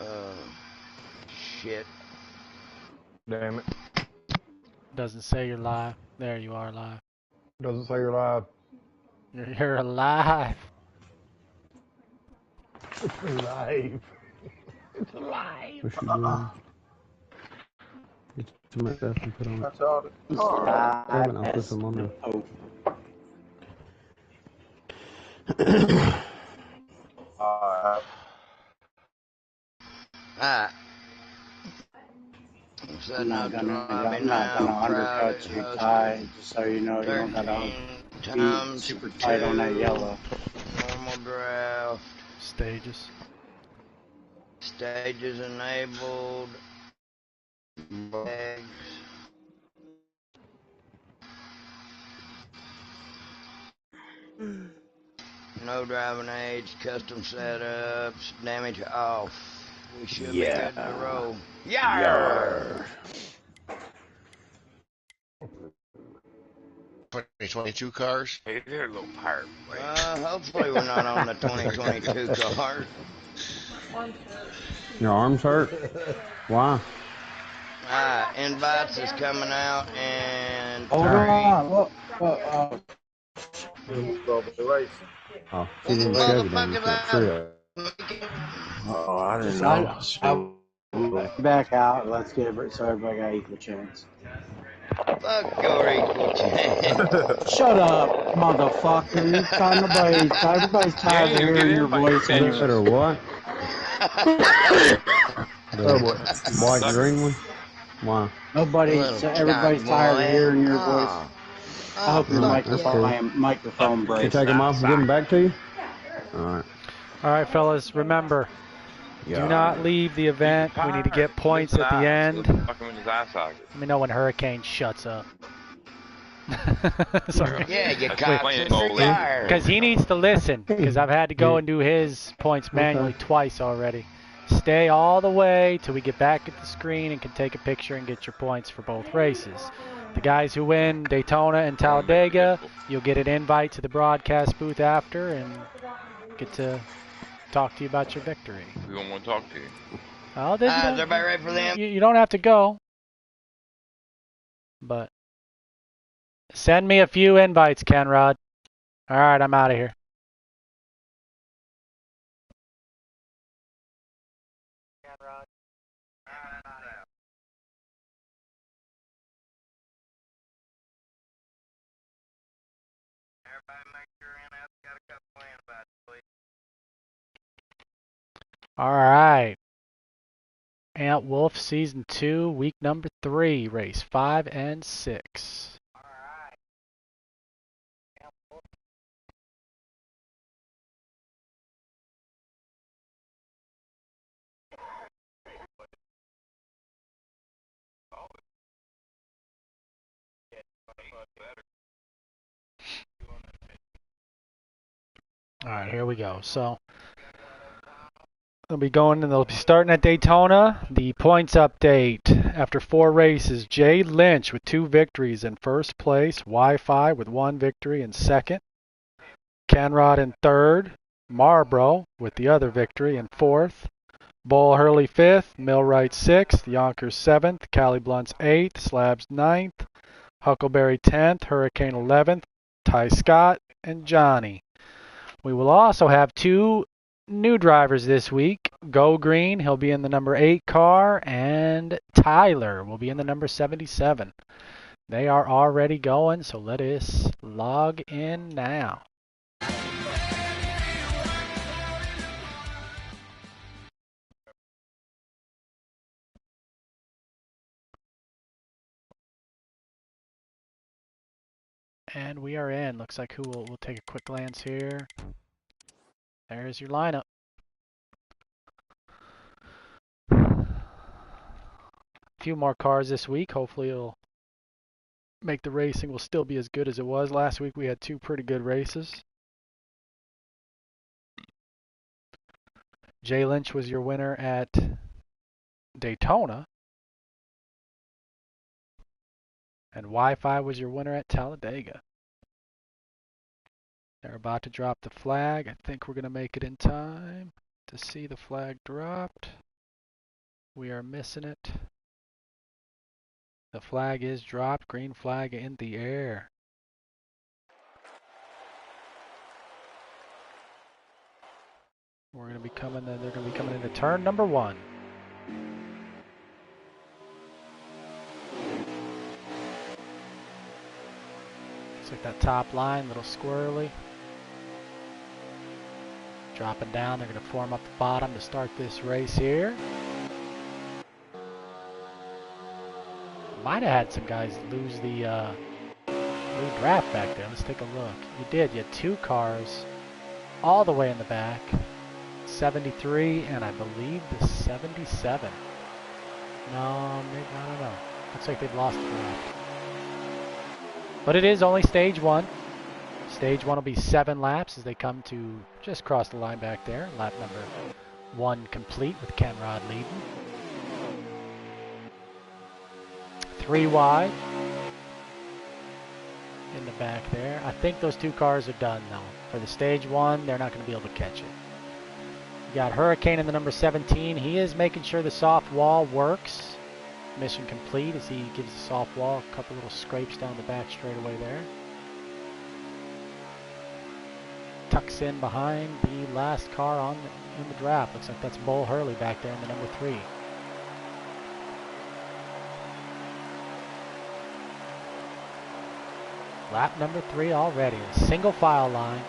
Uh, shit. Damn it. Doesn't say you're live. There you are live. Doesn't say you're live. You're alive. It's alive. It's alive. What's she doing? Get some of that stuff and put on it. That's all. Damn it, I'll put some on there. Alright. I'm not gonna undercut you, Ty, just so you know. You don't gotta be super tight on that yellow. Normal draft. Stages. Stages enabled. Bags. No driving age, custom setups, damage off. We should be good to roll. Yarr! 2022 cars. Hey, they're a little pirate. Hopefully we're not on the 2022 car. Your arms hurt? Why? Invites is coming out and Hold on, look. Oh, she didn't show you down there. Oh, I didn't know. Back out. Let's get it so everybody got equal chance. Fuck your equal chance. Shut up, motherfucker. You're trying to break. Everybody's tired of hearing your voice. Or what? The white and green one? Why? Everybody's tired of hearing your voice. I hope your microphone breaks. You take them off and give them back to you? Alright. Alright, fellas, remember, do not leave the event. We need to get points at the end. Let me know when Hurricane shuts up. Sorry. Yeah, you got because he needs to listen, because I've had to go and do his points manually twice already. Stay all the way till we get back at the screen and can take a picture and get your points for both races. The guys who win Daytona and Talladega, you'll get an invite to the broadcast booth after and get to talk to you about your victory. We don't want to talk to you. Oh, is everybody ready for them? You don't have to go. But send me a few invites, Kenrod. All right, I'm out of here. All right. Antwolf Season 2, Week number 3, Race 5 and 6. All right, here we go. So they'll be going and they'll be starting at Daytona. The points update after 4 races: Jay Lynch with 2 victories in first place, Wi-Fi with 1 victory in second, Kenrod in third, Marlboro with the other victory in fourth, Bull Hurley 5th, Millwright 6th, Yonkers 7th, Cali Blunt's 8th, Slabs 9th, Huckleberry 10th, Hurricane 11th, Ty Scott, and Johnny. We will also have 2 new drivers this week. Go Green, he'll be in the number 8 car, and Tyler will be in the number 77. They are already going, so let us log in now. And we are in. Looks like we'll take a quick glance here. There's your lineup. A few more cars this week. Hopefully it'll make the racing will still be as good as it was. Last week we had 2 pretty good races. Jay Lynch was your winner at Daytona. And Wi-Fi was your winner at Talladega. They're about to drop the flag. I think we're going to make it in time to see the flag dropped. We are missing it. The flag is dropped. Green flag in the air. We're going to be coming. They're going to be coming into turn number 1. Looks like that top line, a little squirrely. Dropping down. They're going to form up the bottom to start this race here. Might have had some guys lose the draft back there. Let's take a look. You did. You had 2 cars all the way in the back. 73 and I believe the 77. No, maybe, I don't know. Looks like they've lost the draft. But it is only stage 1. Stage 1 will be 7 laps as they come to just cross the line back there. Lap number 1 complete with Kenrod leading. 3 wide in the back there. I think those 2 cars are done though. For the stage 1, they're not going to be able to catch it. You got Hurricane in the number 17. He is making sure the soft wall works. Mission complete as he gives the soft wall a couple little scrapes down the back straightaway there. Tucks in behind the last car in the draft. Looks like that's Bull Hurley back there in the number 3. Lap number 3 already. A single file line.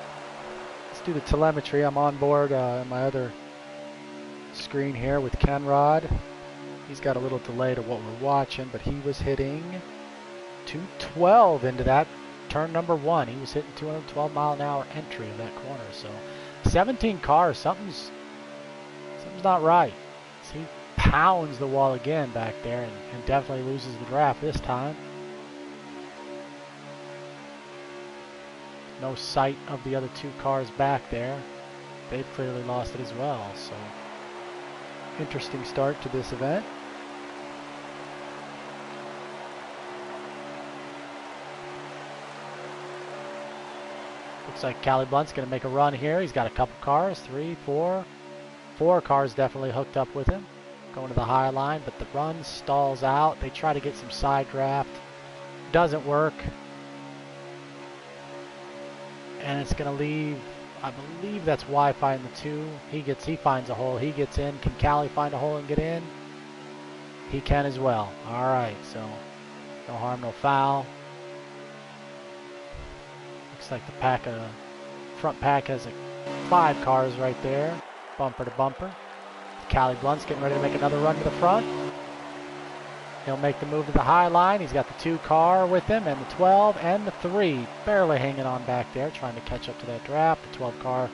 Let's do the telemetry. I'm on board on my other screen here with Kenrod. He's got a little delay to what we're watching, but he was hitting 212 into that turn number 1. He was hitting 212 mile an hour entry of that corner. So 17 cars, something's not right. He pounds the wall again back there and definitely loses the draft this time. No sight of the other 2 cars back there. They've clearly lost it as well. So interesting start to this event. Looks like Callie Blunt's going to make a run here. He's got a couple cars, 3, 4. 4 cars definitely hooked up with him. Going to the high line, but the run stalls out. They try to get some side draft. Doesn't work. And it's going to leave, I believe that's Wi-Fi in the 2. He finds a hole. He gets in. Can Callie find a hole and get in? He can as well. All right, so no harm, no foul. Looks like the front pack has 5 cars right there, bumper to bumper. Callie Blunt's getting ready to make another run to the front. He'll make the move to the high line. He's got the 2 car with him, and the 12 and the 3 barely hanging on back there, trying to catch up to that draft. The 12 car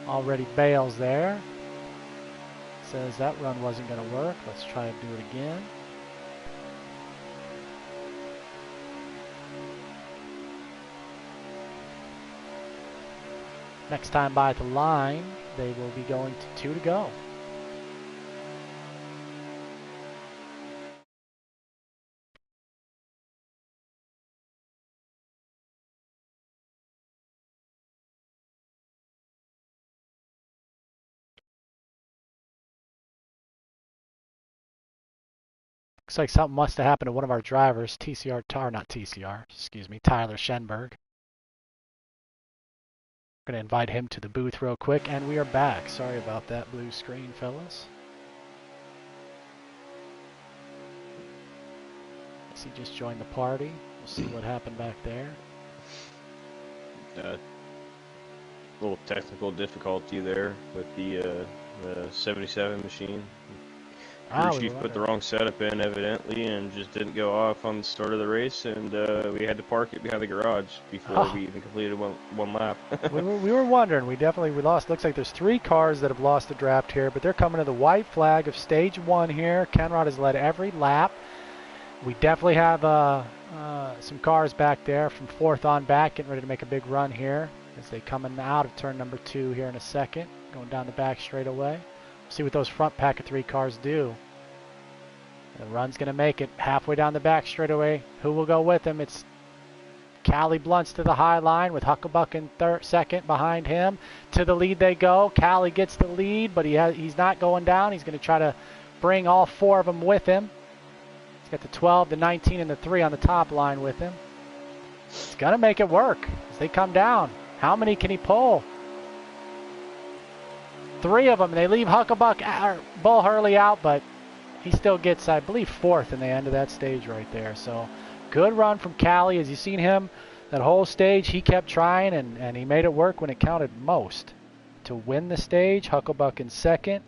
already bails there. Says that run wasn't going to work. Let's try to do it again. Next time by the line, they will be going to 2 to go. Looks like something must have happened to one of our drivers, Tyler Schenberg. Going to invite him to the booth real quick, and we are back. Sorry about that blue screen, fellas. He just joined the party. We'll see what happened back there. Little technical difficulty there with the 77 machine. Crew chief put the wrong setup in, evidently, and just didn't go off on the start of the race, and we had to park it behind the garage before we even completed one lap. we were wondering. We lost. Looks like there's 3 cars that have lost the draft here, but they're coming to the white flag of stage 1 here. Kenrod has led every lap. We definitely have some cars back there from 4th on back, getting ready to make a big run here as they come in out of turn number 2 here in a second, going down the back straightaway. See what those front pack of 3 cars do. The run's going to make it halfway down the back straightaway. Who will go with him? It's Callie Blunt's to the high line with Huckabuck in second behind him. To the lead they go. Callie gets the lead, but he's not going down. He's going to try to bring all 4 of them with him. He's got the 12, the 19, and the 3 on the top line with him. He's going to make it work as they come down. How many can he pull? 3 of them. They leave Hucklebuck or Bull Hurley out, but he still gets, I believe, 4th in the end of that stage right there. So good run from Callie. As you've seen him, that whole stage, he kept trying, and he made it work when it counted most. To win the stage, Hucklebuck in 2nd.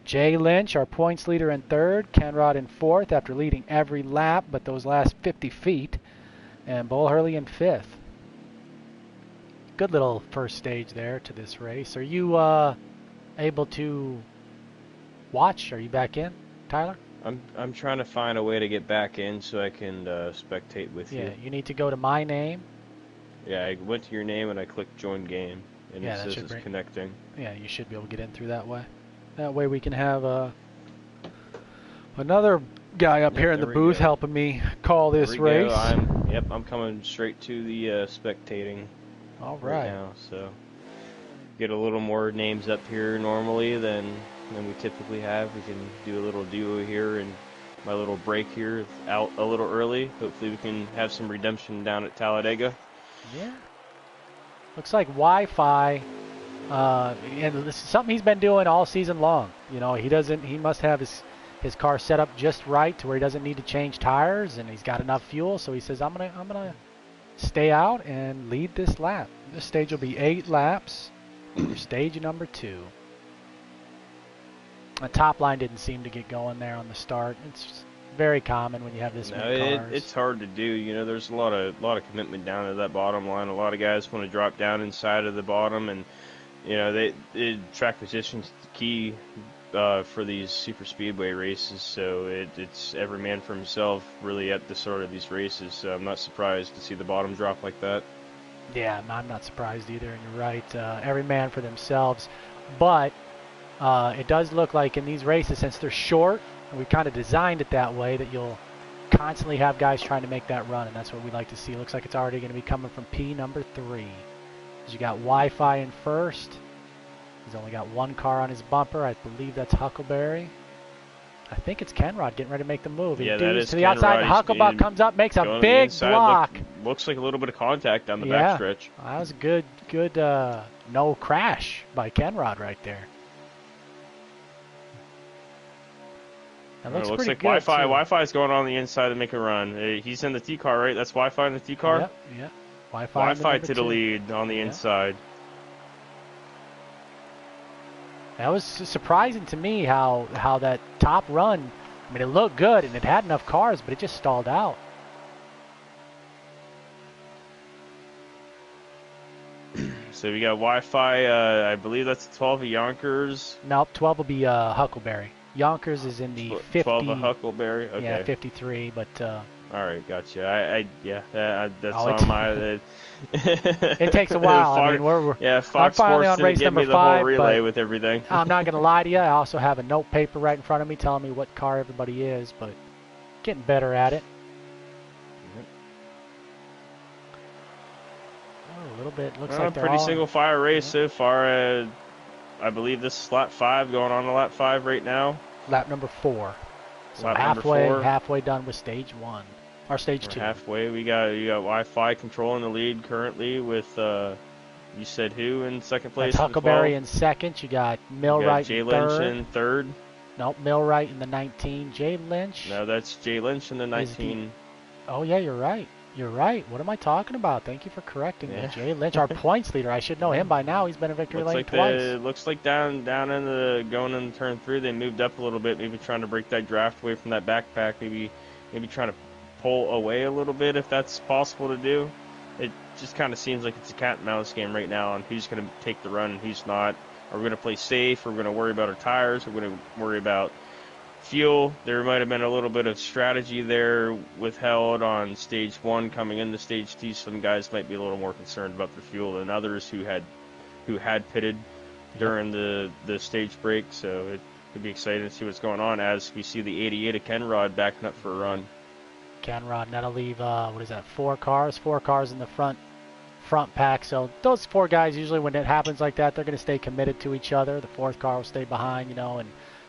Jay Lynch, our points leader, in 3rd. Kenrod in 4th after leading every lap but those last 50 feet. And Bull Hurley in 5th. Good little first stage there to this race. Are you able to watch? Are you back in, Tyler? I'm trying to find a way to get back in so I can spectate with you. Yeah, you need to go to My Name. Yeah, I went to your name and I clicked Join Game, and Yeah, it that says it's should connecting. Yeah, you should be able to get in through that way. That way we can have another guy up here in the there we booth go. helping me call this There we race. go. I'm coming straight to the spectating All right right. now. So get a little more names up here normally than we typically have. We can do a little duo here, and my little break here out a little early. Hopefully we can have some redemption down at Talladega. Yeah. Looks like Wi-Fi, and this is something he's been doing all season long. You know, he must have his car set up just right to where he doesn't need to change tires, and he's got enough fuel. So he says, I'm gonna stay out and lead this lap. This stage will be 8 laps. For stage number 2. The top line didn't seem to get going there on the start. It's very common when you have this many cars. It's hard to do. You know, there's a lot of commitment down to that bottom line. A lot of guys want to drop down inside of the bottom, and you know, track position's key for these super speedway races. So it's every man for himself really at the start of these races. So I'm not surprised to see the bottom drop like that. Yeah, I'm not surprised either, and you're right. Every man for themselves. But it does look like in these races, since they're short, and we kind of designed it that way, that you'll constantly have guys trying to make that run, and that's what we like to see. Looks like it's already going to be coming from P number 3. You got Wi-Fi in first. He's only got 1 car on his bumper. I believe that's Huckleberry. I think it's Kenrod getting ready to make the move. Yeah, He that dudes is to the outside. Kenrod. Hucklebuck comes up, makes a Going on the big inside, block. Looks like a little bit of contact down the Yeah. backstretch. That was a good no crash by Kenrod right there. That looks It looks pretty like good, too. Wi-Fi is going on the inside to make a run. He's in the T car, right? That's Wi-Fi in the T car. Yeah. Wi-Fi to the lead on the inside. That was surprising to me how that top run. I mean, it looked good and it had enough cars, but it just stalled out. So we got Wi-Fi. I believe that's 12 of Yonkers. Nope, 12 will be Huckleberry. Yonkers is in the 50. 12 of Huckleberry. Okay. Yeah, 53, but. All right, gotcha. That's Oh, on my. It takes a while. I mean, Fox I'm finally Sports on race didn't give number me the 5, whole relay but with everything. I'm not going to lie to you. I also have a note paper right in front of me telling me what car everybody is, but getting better at it. Oh, a little bit. Looks like they're pretty all single fire race so far. I believe this is lap 5, going on to lap 5 right now. lap number 4. So Lap number 4. halfway done with stage 1 or stage 2. Halfway. You got Wi-Fi controlling the lead currently with you said who in second place? That's Huckleberry in second. You got Millwright Jay in Lynch third. in third. Nope, Millwright in the 19. Jay Lynch. No, that's Jay Lynch in the 19. Oh yeah, you're right. You're right. What am I talking about? Thank you for correcting me. Jay Lynch, our points leader. I should know him by now. He's been in victory lane twice. Looks like down in the going in turn 3, they moved up a little bit, maybe trying to break that draft away from that backpack, maybe trying to pull away a little bit if that's possible to do. It just kind of seems like it's a cat and mouse game right now on who's going to take the run and who's not. Are we going to play safe? Are we going to worry about our tires? Are we going to worry about fuel? There might have been a little bit of strategy there withheld on stage 1 coming into stage 2. Some guys might be a little more concerned about their fuel than others who had pitted during the stage break. So it could be exciting to see what's going on as we see the 88 of Kenrod backing up for a run. Kenrod, that'll leave, 4 cars? 4 cars in the front pack. So those 4 guys, usually when it happens like that, they're going to stay committed to each other. The 4th car will stay behind, and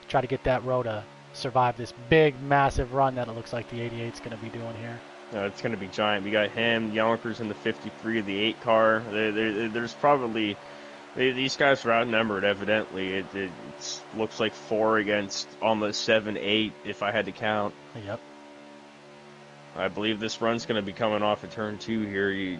try to get that row to survive this big, massive run that it looks like the 88's going to be doing here. It's going to be giant. We got him, Yonkers in the 53, the 8 car. There's probably... These guys are outnumbered, evidently. It looks like 4 against almost 7, 8, if I had to count. Yep. I believe this run's going to be coming off of turn 2 here. You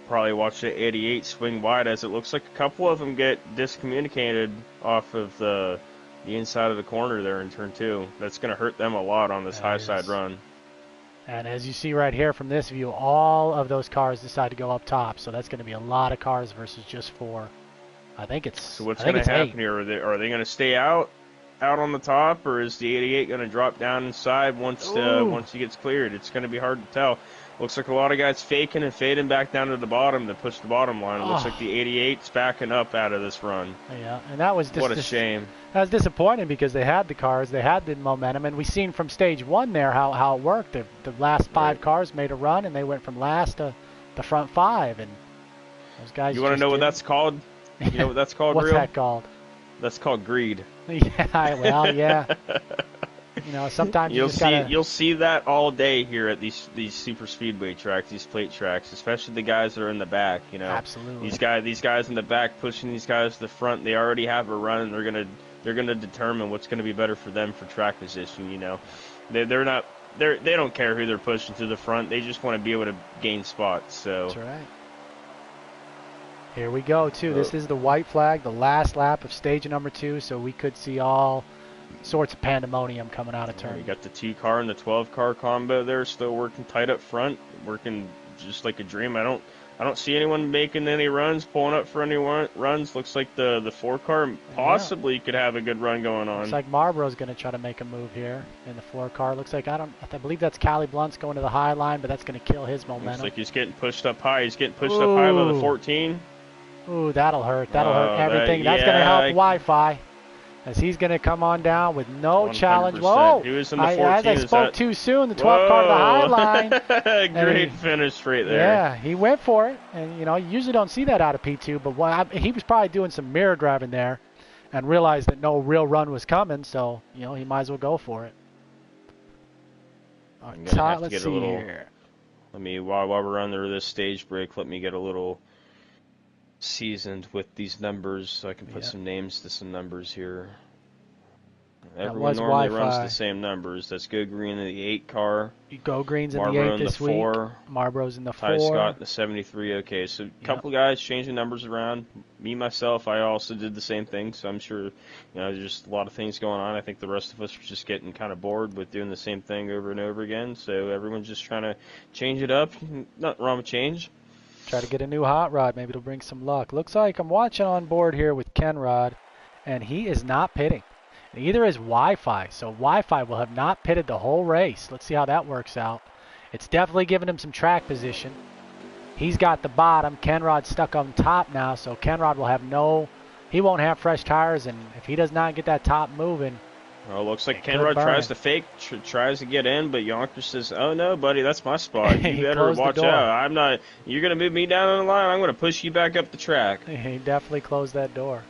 probably watch the 88 swing wide, as it looks like a couple of them get discommunicated off of the inside of the corner there in turn 2. That's going to hurt them a lot on this high side run. And as you see right here from this view, all of those cars decide to go up top. So that's going to be a lot of cars versus just 4. I think it's. So what's going to happen 8. here? Are they going to stay out on the top, or is the 88 going to drop down inside once he gets cleared? It's going to be hard to tell. Looks like a lot of guys faking and fading back down to the bottom to push the bottom line. It looks like the 88's backing up out of this run. Yeah, and that was what a shame. That was disappointing because they had the cars, they had the momentum, and we seen from stage 1 there how it worked. The last 5 cars made a run, and they went from last to the front 5, and those guys. You want to know what that's called? You know what that's called? What's that called? That's called greed. Yeah, well, yeah. You know, sometimes you'll see that all day here at these super speedway tracks, these plate tracks, especially the guys that are in the back. You know, absolutely. These guys in the back pushing these guys to the front. They already have a run. And they're gonna determine what's gonna be better for them for track position. You know, they don't care who they're pushing to the front. They just want to be able to gain spots. So that's right. Here we go too. This is the white flag, the last lap of stage number 2. So we could see all sorts of pandemonium coming out of turn. You got the 2 car and the 12 car combo there, still working tight up front, working just like a dream. I don't see anyone making any runs, pulling up for any runs. Looks like the 4 car possibly could have a good run going on. Looks like Marlboro's going to try to make a move here in the 4 car. Looks like I believe that's Callie Blunt's going to the high line, but that's going to kill his momentum. Looks like he's getting pushed up high. He's getting pushed up high by the 14. Ooh, that'll hurt. That'll hurt everything. That's going to help Wi-Fi. As he's going to come on down with no 100%. Challenge. Whoa! He was in the 14. As I spoke too soon, the 12 car to the high line. Great finish right there. Yeah, he went for it. And, you know, you usually don't see that out of P2, but he was probably doing some mirror driving there and realized that no real run was coming, so, you know, he might as well go for it. Let's see here. While we're under this stage break, let me get a little seasoned with these numbers so I can put some names to some numbers here. Everyone normally runs the same numbers. That's Go Green in the 8 car. Go Green's in Marlboro the 8 this in the 4. week. Marlboro's in the 4. Ty Scott in the 73. Okay, so a couple guys changing numbers around. Me, myself, I also did the same thing, so I'm sure, you know, there's just a lot of things going on. I think the rest of us were just getting kind of bored with doing the same thing over and over again, so everyone's just trying to change it up. Nothing wrong with change. Try to get a new hot rod. Maybe it'll bring some luck. Looks like I'm watching on board here with Kenrod, and he is not pitting. Neither is Wi-Fi. So Wi-Fi will have not pitted the whole race. Let's see how that works out. It's definitely giving him some track position. He's got the bottom. Kenrod's stuck on top now, so Kenrod will have he won't have fresh tires, and if he does not get that top moving. Well, looks like Kenrod tries to fake, tries to get in, but Yonkers says, "Oh no, buddy, that's my spot. You better watch out. You're gonna move me down on the line. I'm gonna push you back up the track." He definitely closed that door.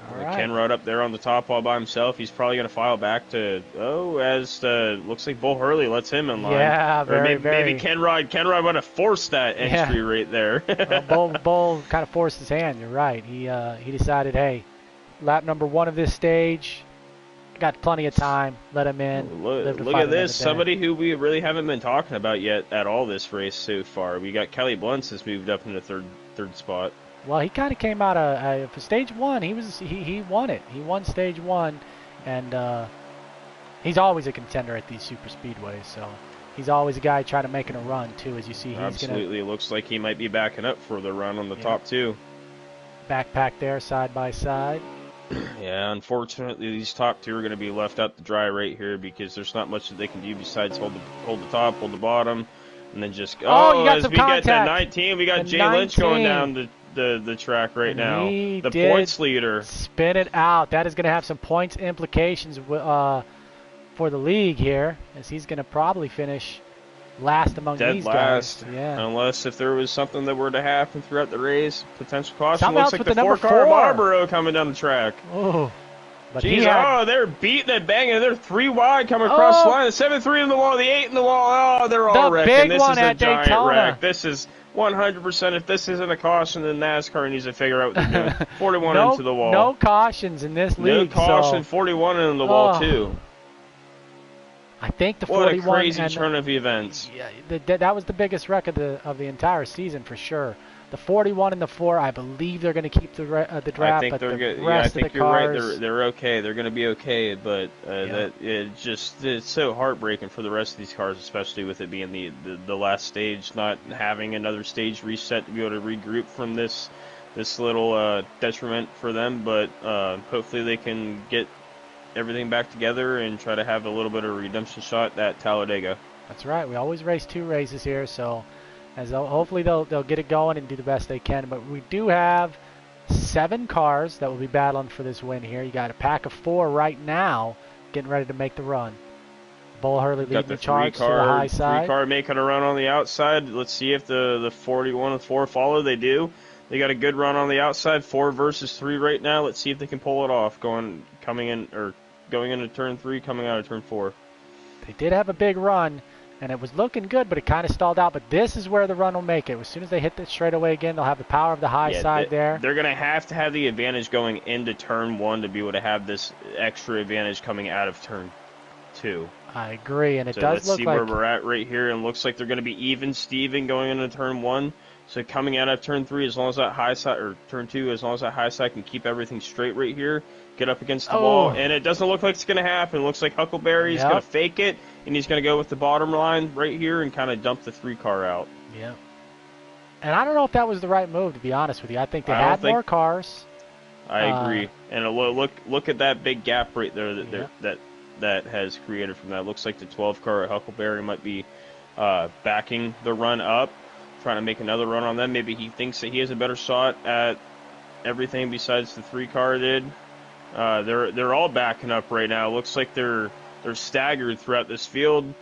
All right. Kenrod up there on the top all by himself. He's probably gonna file back to looks like Bull Hurley lets him in line. Yeah, maybe Kenrod would have forced that entry right there. Bull kind of forced his hand. You're right. He decided, hey, lap number 1 of this stage. Got plenty of time. Let him in. Look at this. Somebody who we really haven't been talking about yet at all this race so far. We got Kelly Blunts has moved up into third spot. Well, he kind of came out for stage 1. He won it. He won stage 1, and he's always a contender at these super speedways. So he's always a guy trying to make a run too. As you see, Absolutely. It looks like he might be backing up for the run on the top 2. Backpack there, side by side. Yeah, unfortunately, these top 2 are going to be left out to dry right here because there's not much that they can do besides hold the top, hold the bottom, and then just go. Oh, you got as some we contact. Get to 19, we got Jay Lynch going down the track right now. The points leader. Spin it out. That is going to have some points implications for the league here, as he's going to probably finish last among these guys. Yeah. Unless if there was something that were to happen throughout the race, potential caution. Something looks like the 4 car Marlboro coming down the track. Oh. But Jeez, they're beating and banging. They're 3 wide coming across the line. The 7-3 in the wall, the 8 in the wall. Oh, they're all wrecking. Big This one is a at giant Daytona. wreck. This is 100%. If this isn't a caution, then NASCAR needs to figure out what they're doing. 41 into the wall. No cautions in this league. No caution. 41 into the wall too. I think the what 41 a crazy turn of events. Yeah, that was the biggest wreck of the entire season for sure. The 41 and the 4, I believe they're going to keep the draft. I think but they're the good. Rest I think of the you're cars, right. They're okay. They're going to be okay. But it's so heartbreaking for the rest of these cars, especially with it being the last stage, not having another stage reset to be able to regroup from this little detriment for them. But hopefully they can get everything back together and try to have a little bit of a redemption shot at Talladega. That's right. We always race 2 races here, so. Hopefully they'll get it going and do the best they can. But we do have 7 cars that will be battling for this win here. You got a pack of 4 right now getting ready to make the run. Bull Hurley leading the charge to the high side. 3 car making a run on the outside. Let's see if the 41 and 4 follow. They do. They got a good run on the outside. 4 versus 3 right now. Let's see if they can pull it off. Going into turn 3, coming out of turn 4. They did have a big run. And it was looking good, but it kind of stalled out. But this is where the run will make it. As soon as they hit the straightaway again, they'll have the power of the high side there. They're going to have the advantage going into turn 1 to be able to have this extra advantage coming out of turn 2. I agree, and it so does let's look see like... where we're at right here, and looks like they're going to be even Steven going into turn 1. So coming out of turn 3, as long as that high side, or turn 2, as long as that high side can keep everything straight right here, get up against the wall, and it doesn't look like it's going to happen. It looks like Huckleberry's going to fake it, and he's going to go with the bottom line right here and kind of dump the 3 car out. Yeah. And I don't know if that was the right move, to be honest with you. I think they had more cars. I agree. And look at that big gap right there that has created from that. It looks like the 12 car at Huckleberry might be backing the run up, trying to make another run on them. Maybe he thinks that he has a better shot at everything besides the 3 car did. They're all backing up right now. Looks like they're staggered throughout this field.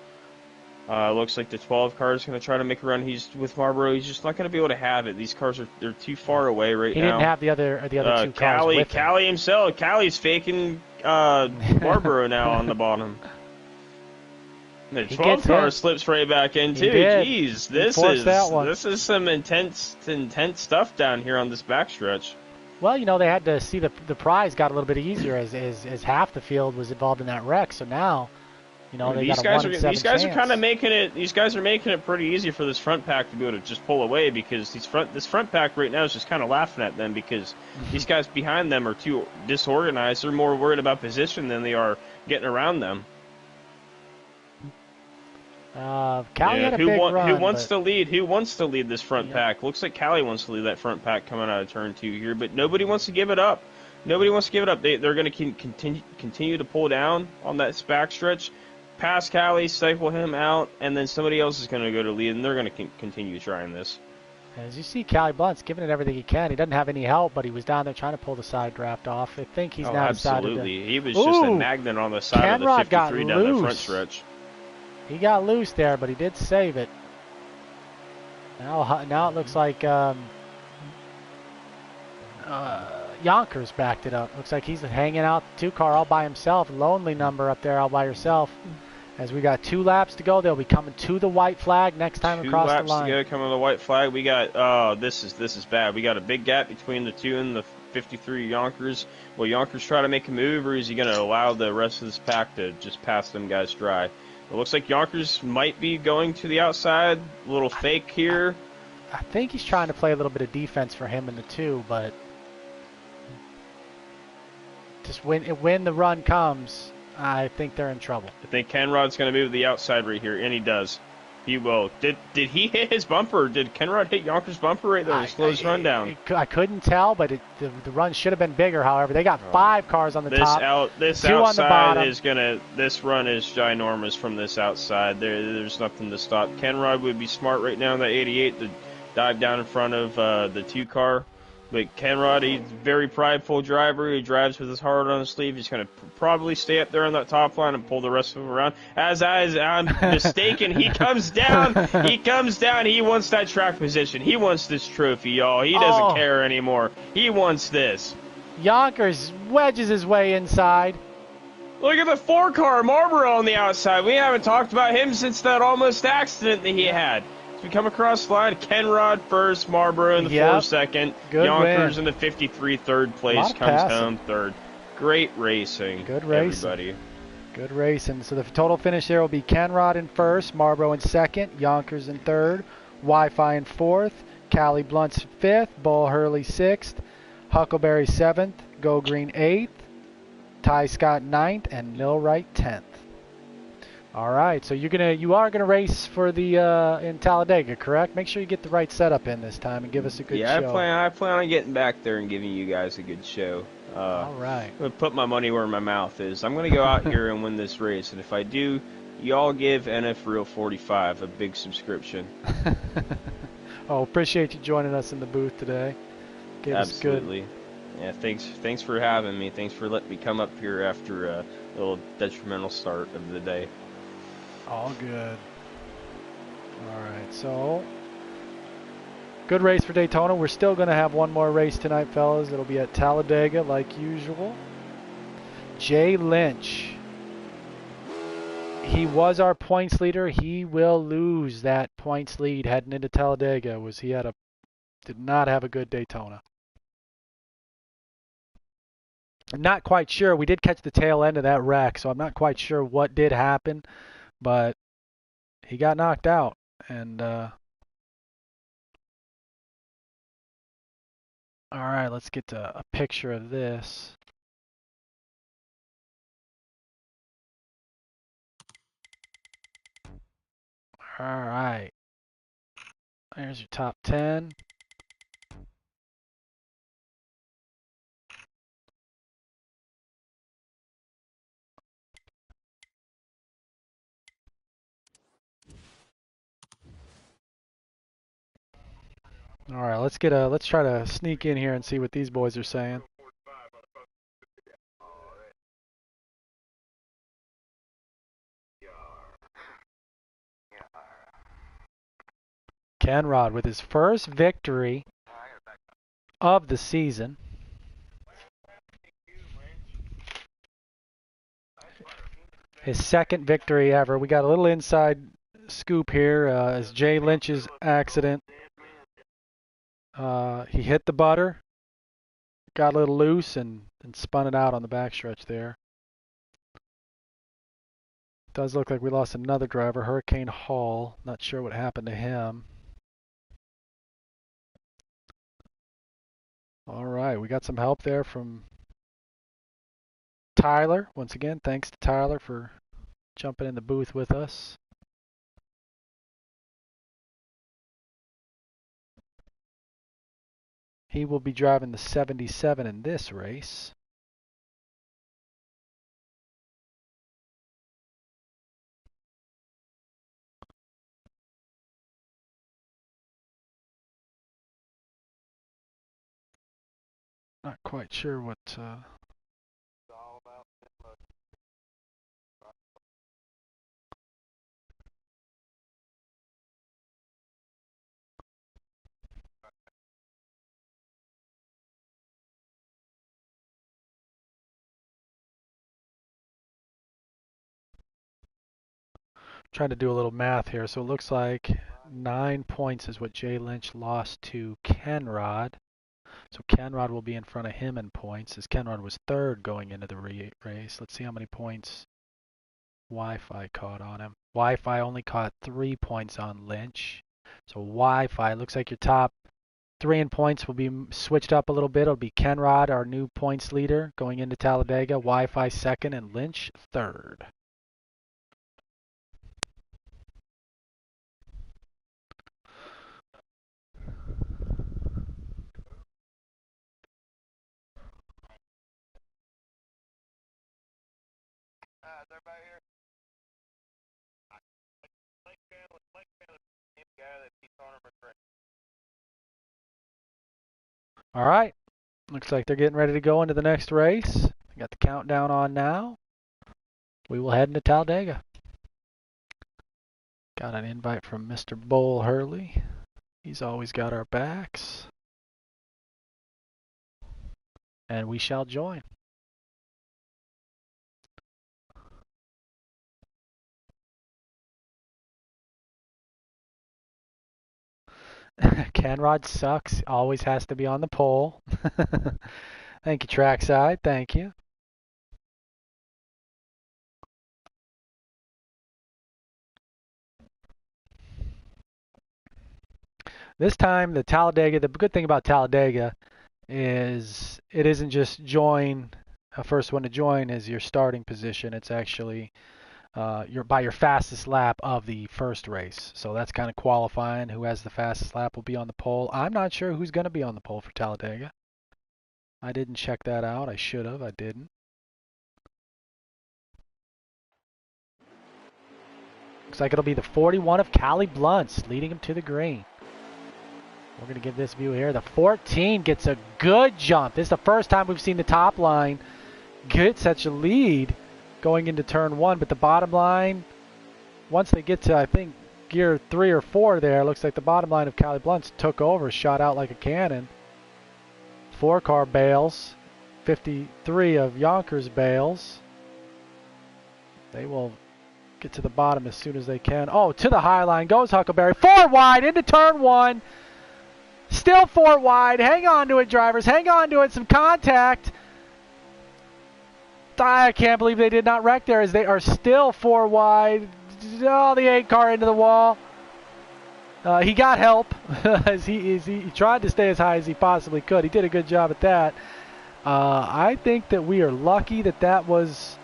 Looks like the 12 car is going to try to make a run. He's with Marlboro. He's just not going to be able to have it. These cars they're too far away right now. He didn't have the other 2 cars with him. Callie himself. Callie's faking Marlboro now on the bottom. The 12 car slips right back in too. Jeez, this is some intense stuff down here on this backstretch. Well, they had to see the prize got a little bit easier as half the field was involved in that wreck. So now, these guys are kind of making it. These guys are making it pretty easy for this front pack to be able to just pull away, because this front pack right now is just kind of laughing at them, because these guys behind them are too disorganized. They're more worried about position than they are getting around them. Callie had a big run. Who wants to lead? Who wants to lead this front pack? Looks like Callie wants to lead that front pack coming out of turn 2 here, but nobody wants to give it up. Nobody wants to give it up. They're going to continue to pull down on that backstretch, pass Callie, stifle him out, and then somebody else is going to go to lead, and they're going to continue trying this. As you see, Callie Blunt's giving it everything he can. He doesn't have any help, but he was down there trying to pull the side draft off. I think he's now decided to... Absolutely. He was just a magnet on the side of the 53 down the front stretch. He got loose there, but he did save it. Now it looks like Yonkers backed it up. Looks like he's hanging out the 2 car all by himself. Lonely number up there all by yourself. As we got 2 laps to go, they'll be coming to the white flag next time across the line. 2 laps to go, coming to the white flag. We got this is bad. We got a big gap between the 2 and the 53 Yonkers. Will Yonkers try to make a move, or is he going to allow the rest of this pack to just pass them guys dry? It looks like Yonkers might be going to the outside. A little fake here. I think he's trying to play a little bit of defense for him in the 2, but just when the run comes, I think they're in trouble. I think Kenrod's going to move to the outside right here, and he does. He will. Did he hit his bumper? Did Kenrod hit Yonkers' bumper right there? Slow his run down. I couldn't tell, but the run should have been bigger. However, they got 5 cars on the top. This 2 on the bottom. Is gonna. This run is ginormous from this outside. There's nothing to stop. Kenrod would be smart right now in that 88 to dive down in front of the 2 car. But Kenrod, he's a very prideful driver. He drives with his heart on his sleeve. He's going to probably stay up there on that top line and pull the rest of them around. As I'm mistaken, he comes down. He comes down. He wants that track position. He wants this trophy, y'all. He doesn't care anymore. He wants this. Yonkers wedges his way inside. Look at the 4-car Marlboro on the outside. We haven't talked about him since that almost accident that he had. As we come across the line, Kenrod first, Marlboro in the 4 second. Good Yonkers win. in the 53 third place, comes home third. Great racing, Good racing. everybody. Good racing. So the total finish there will be Kenrod in first, Marlboro in second, Yonkers in third, Wi-Fi in fourth, Callie Blunt's fifth, Bull Hurley sixth, Huckleberry seventh, Go Green eighth, Ty Scott ninth, and Millwright 10th. All right, so you are gonna race for the in Talladega, correct? Make sure you get the right setup in this time and give us a good show. Yeah, I plan on getting back there and giving you guys a good show. All right. I'm gonna put my money where my mouth is. I'm gonna go out here and win this race, and if I do, y'all give NF Real 45 a big subscription. Oh, appreciate you joining us in the booth today. Absolutely. Yeah, thanks for having me. Thanks for letting me come up here after a little detrimental start of the day. All good. All right, so good race for Daytona. We're still going to have one more race tonight, fellas. It'll be at Talladega like usual. Jay Lynch. He was our points leader. He will lose that points lead heading into Talladega. Did not have a good Daytona. I'm not quite sure. We did catch the tail end of that wreck, so I'm not quite sure what did happen, but he got knocked out. And all right, let's get a picture of this. All right. There's your top 10. All right, let's try to sneak in here and see what these boys are saying. Kenrod with his first victory of the season. His second victory ever. We got a little inside scoop here as Jay Lynch's accident. He hit the butter, got a little loose, and spun it out on the backstretch there. Does look like we lost another driver, Hurricane Hall. Not sure what happened to him. All right, we got some help there from Tyler. Once again, thanks to Tyler for jumping in the booth with us. He will be driving the 77 in this race. Not quite sure what trying to do a little math here. So it looks like 9 points is what Jay Lynch lost to Kenrod. So Kenrod will be in front of him in points, as Kenrod was third going into the race. Let's see how many points Wi-Fi caught on him. Wi-Fi only caught 3 points on Lynch. So Wi-Fi, looks like your top 3 in points will be switched up a little bit. It'll be Kenrod, our new points leader, going into Talladega. Wi-Fi second and Lynch third. All right. Looks like they're getting ready to go into the next race. Got the countdown on now. We will head into Talladega. Got an invite from Mr. Bull Hurley. He's always got our backs. and we shall join. Canrod sucks. Always has to be on the pole. Thank you, Trackside. Thank you. This time, the Talladega, the good thing about Talladega is it isn't just join, first one to join is your starting position. It's actually you're by your fastest lap of the first race. So that's kind of qualifying. Who has the fastest lap will be on the pole. I'm not sure who's going to be on the pole for Talladega. I didn't check that out. I should have. I didn't. Looks like it'll be the 41 of Callie Blunts leading him to the green. We're going to give this view here. The 14 gets a good jump. This is the first time we've seen the top line get such a lead going into turn 1. But the bottom line, once they get to, I think, gear 3 or 4 there, looks like the bottom line of Callie Blunts took over, shot out like a cannon. 4-car bails. 53 of Yonkers bails. They will get to the bottom as soon as they can. Oh, to the high line goes Huckleberry. 4 wide into turn 1. Still 4 wide. Hang on to it, drivers. Hang on to it. Some contact. I can't believe they did not wreck there as they are still 4 wide. Oh, the 8-car into the wall. He got help as he tried to stay as high as he possibly could. He did a good job at that. I think that we are lucky that that was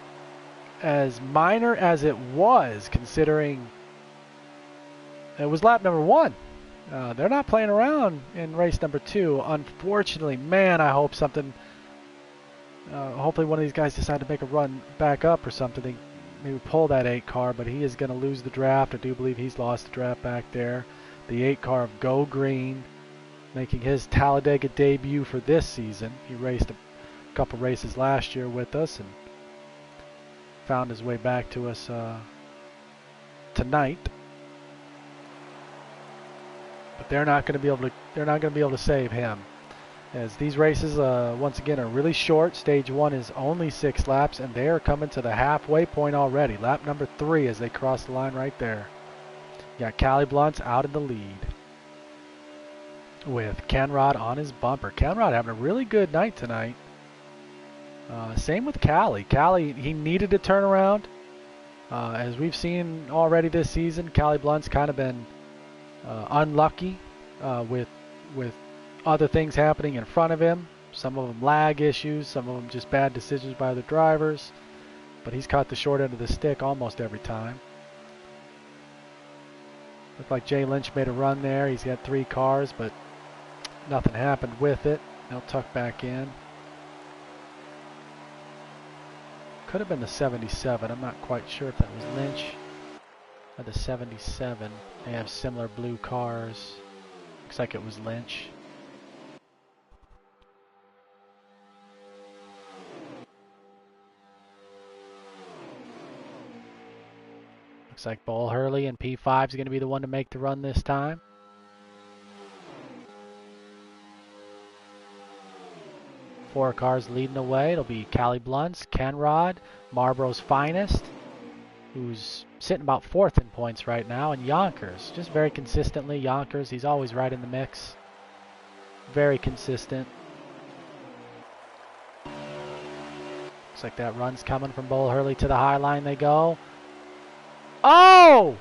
as minor as it was, considering it was lap number 1. They're not playing around in race number 2. Unfortunately, man, I hope something. Hopefully, one of these guys decide to make a run back up or something. They maybe pull that 8-car, but he is going to lose the draft. I do believe he's lost the draft back there. The 8-car of Go Green, making his Talladega debut for this season. He raced a couple races last year with us and found his way back to us tonight. But they're not going to be able to. They're not going to be able to save him, as these races once again are really short. Stage 1 is only 6 laps, and they are coming to the halfway point already. Lap number 3 as they cross the line right there. You got Callie Blunts out in the lead with Kenrod on his bumper. Kenrod having a really good night tonight. Same with Callie. Callie, he needed a turnaround. As we've seen already this season, Callie Blunt's kind of been unlucky with other things happening in front of him. Some of them lag issues, some of them just bad decisions by other drivers. But he's caught the short end of the stick almost every time. Looked like Jay Lynch made a run there. He's got 3 cars, but nothing happened with it. They'll tuck back in. Could have been the 77. I'm not quite sure if that was Lynch or the 77. They have similar blue cars. Looks like it was Lynch. Looks like Bull Hurley and P5 is going to be the one to make the run this time. Four cars leading the way. It'll be Callie Blunts, Kenrod, Marlboro's Finest, who's sitting about 4th in points right now, and Yonkers. Just very consistently, Yonkers, he's always right in the mix. Very consistent. Looks like that run's coming from Bull Hurley. To the high line they go. Oh!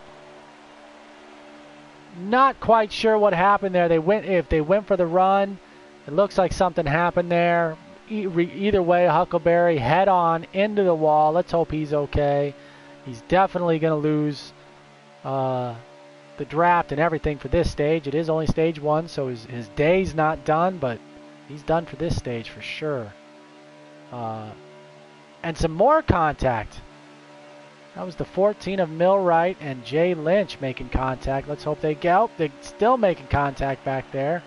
Not quite sure what happened there. If they went for the run, it looks like something happened there. Either way, Huckleberry head on into the wall. Let's hope he's okay. He's definitely going to lose the draft and everything for this stage. It is only stage 1, so his day's not done, but he's done for this stage for sure. And some more contact. That was the 14 of Millwright and Jay Lynch making contact. Let's hope they go. They're still making contact back there,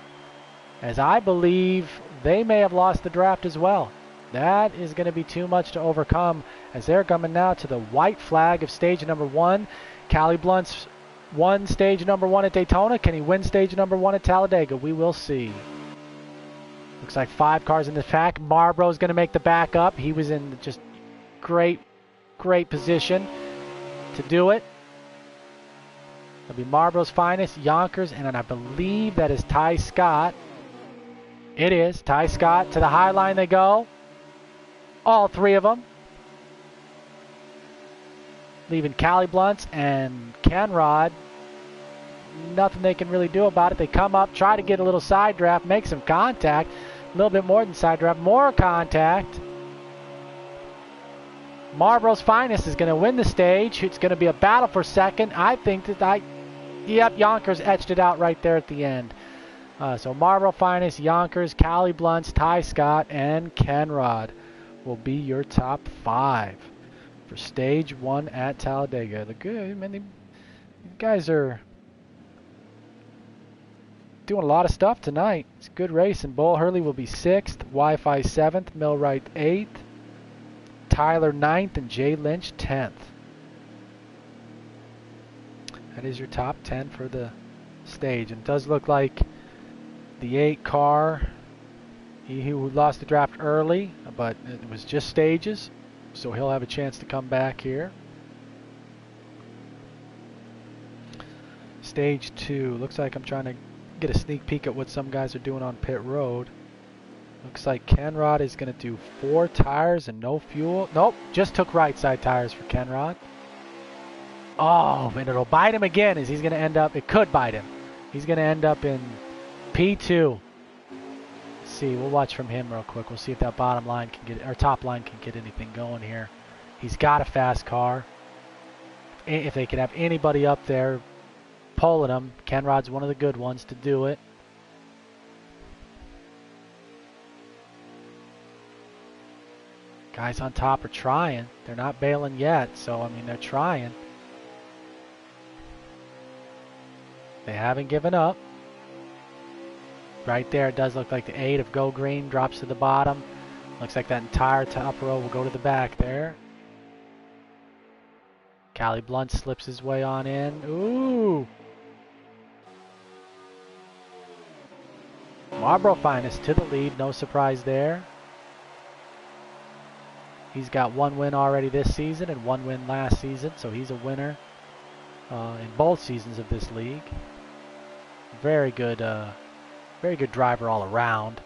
as I believe they may have lost the draft as well. That is going to be too much to overcome, as they're coming now to the white flag of stage number 1. Callie Blunts won stage number 1 at Daytona. Can he win stage number 1 at Talladega? We will see. Looks like 5 cars in the pack. Marlboro's going to make the back up. He was in just great position to do it. It'll be Marlboro's finest, Yonkers, and then I believe that is Ty Scott. It is. Ty Scott. To the high line they go. All 3 of them. Leaving Cali Blunts and Kenrod. Nothing they can really do about it. They come up, try to get a little side draft, make some contact. A little bit more than side draft. More contact. Marlboro's finest is going to win the stage. It's going to be a battle for second. I think that yep, Yonkers etched it out right there at the end. So Marlboro finest, Yonkers, Cali Blunts, Ty Scott, and Kenrod will be your top 5 for stage 1 at Talladega. The good, man, these guys are doing a lot of stuff tonight. It's a good race, and Bull Hurley will be 6th, Wi-Fi 7th, Millwright 8th, Tyler 9th, and Jay Lynch 10th. That is your top 10 for the stage. And it does look like the 8 car, he lost the draft early, but it was just stages, so he'll have a chance to come back here. Stage 2, looks like I'm trying to get a sneak peek at what some guys are doing on pit road. Looks like Kenrod is going to do 4 tires and no fuel. Nope, just took right side tires for Kenrod. Oh, and it'll bite him again as he's going to end up, it could bite him. He's going to end up in P2. Let's see, we'll watch from him real quick. We'll see if that bottom line can get, or top line can get anything going here. He's got a fast car. If they could have anybody up there pulling him, Kenrod's one of the good ones to do it. Guys on top are trying. They're not bailing yet, so I mean they're trying. They haven't given up. Right there, it does look like the 8 of Go Green drops to the bottom. Looks like that entire top row will go to the back there. Cali Blunt slips his way on in. Ooh! Marlboro Finest to the lead, no surprise there. He's got 1 win already this season and 1 win last season, so he's a winner in both seasons of this league. Very good driver all around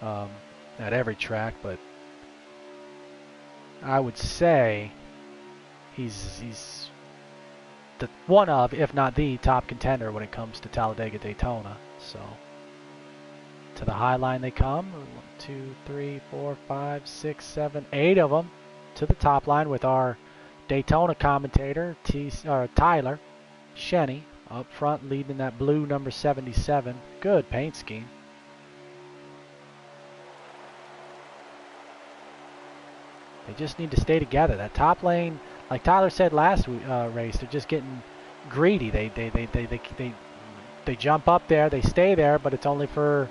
at every track, but I would say he's the one of, if not the top contender when it comes to Talladega Daytona. So to the high line they come. 1, 2, 3, 4, 5, 6, 7, 8 of them to the top line with our Daytona commentator Tyler Shenny up front leading that blue number 77. Good paint scheme. They just need to stay together. That top lane, like Tyler said last race, they're just getting greedy. They jump up there, they stay there, but it's only for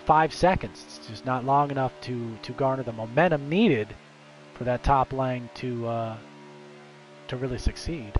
5 seconds. It's just not long enough to garner the momentum needed for that top lane to really succeed.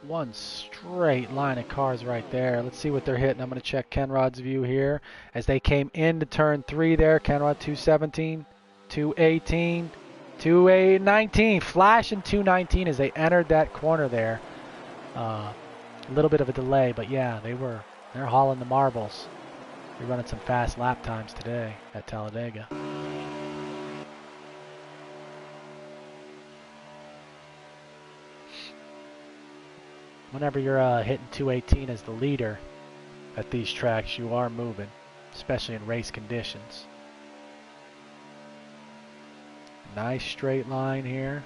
One straight line of cars right there. Let's see what they're hitting. I'm going to check Kenrod's view here. As they came into turn 3 there, Kenrod 217, 218, 219, flashing 219 as they entered that corner there. A little bit of a delay, but yeah, they're hauling the marbles. They're running some fast lap times today at Talladega. Whenever you're hitting 218 as the leader at these tracks, you are moving, especially in race conditions. Nice straight line here.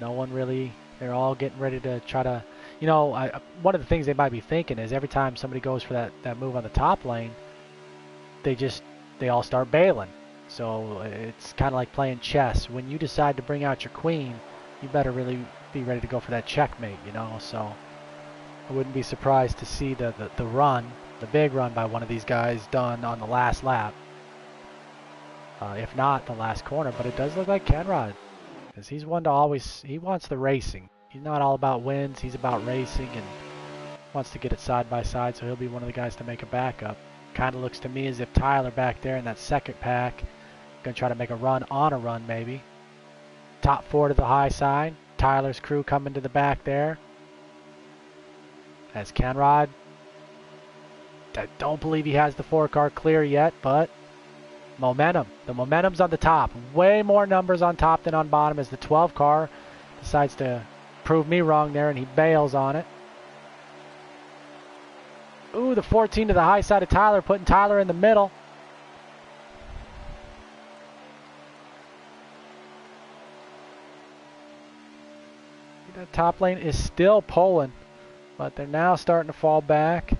No one really, they're all getting ready to try to, one of the things they might be thinking is every time somebody goes for that move on the top lane, they all start bailing. So it's kind of like playing chess. When you decide to bring out your queen, you better really be ready to go for that checkmate, So I wouldn't be surprised to see the big run by one of these guys done on the last lap. If not, the last corner. But it does look like Kenrod, because he's one to always, he wants the racing. He's not all about wins, he's about racing and wants to get it side by side, so he'll be one of the guys to make a backup. Kind of looks to me as if Tyler back there in that second pack, going to try to make a run on a run maybe. Top 4 to the high side. Tyler's crew coming to the back there. As Kenrod, I don't believe he has the 4-car clear yet, but momentum. The momentum's on the top. Way more numbers on top than on bottom as the 12 car decides to prove me wrong there and he bails on it. Ooh, the 14 to the high side of Tyler, putting Tyler in the middle. That top lane is still pulling, but they're now starting to fall back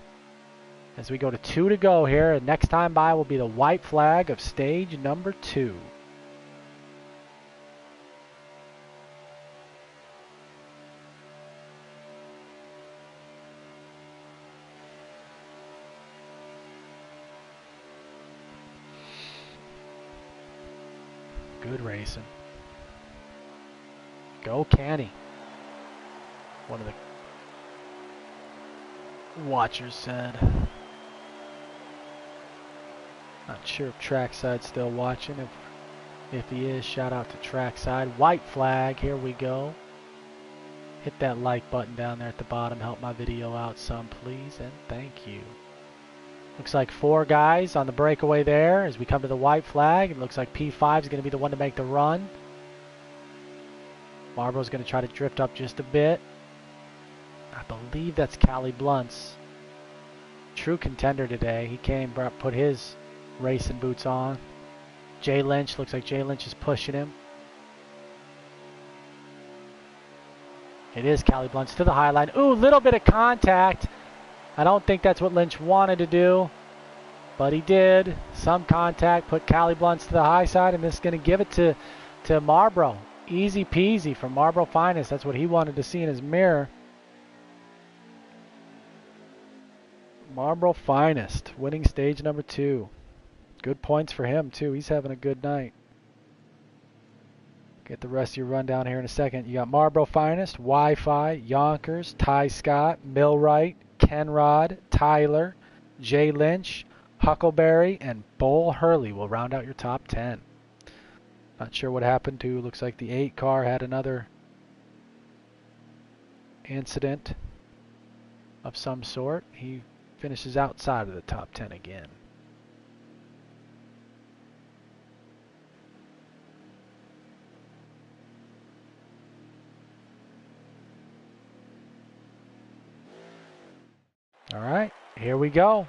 as we go to 2 to go here. And next time by will be the white flag of stage number 2. Good racing. Go Canny. One of the watchers said. Not sure if Trackside's still watching. If he is, shout out to Trackside. White flag, here we go. Hit that like button down there at the bottom. Help my video out some, please, and thank you. Looks like 4 guys on the breakaway there as we come to the white flag. It looks like P5 is going to be the one to make the run. Marlboro's going to try to drift up just a bit. I believe that's Callie Blunt's true contender today. He came, put his racing boots on. Jay Lynch, looks like Jay Lynch is pushing him. It is Callie Blunt's to the high line. Ooh, little bit of contact. I don't think that's what Lynch wanted to do, but he did. Some contact, put Callie Blunt's to the high side, and this is going to give it to Marlboro. Easy peasy from Marlboro Finest. That's what he wanted to see in his mirror. Marlboro Finest, winning stage number 2. Good points for him, too. He's having a good night. Get the rest of your rundown here in a second. You got Marlboro Finest, Wi-Fi, Yonkers, Ty Scott, Millwright, Kenrod, Tyler, Jay Lynch, Huckleberry, and Bull Hurley will round out your top 10. Not sure what happened to, looks like the 8 car had another incident of some sort. He finishes outside of the top 10 again. All right, here we go.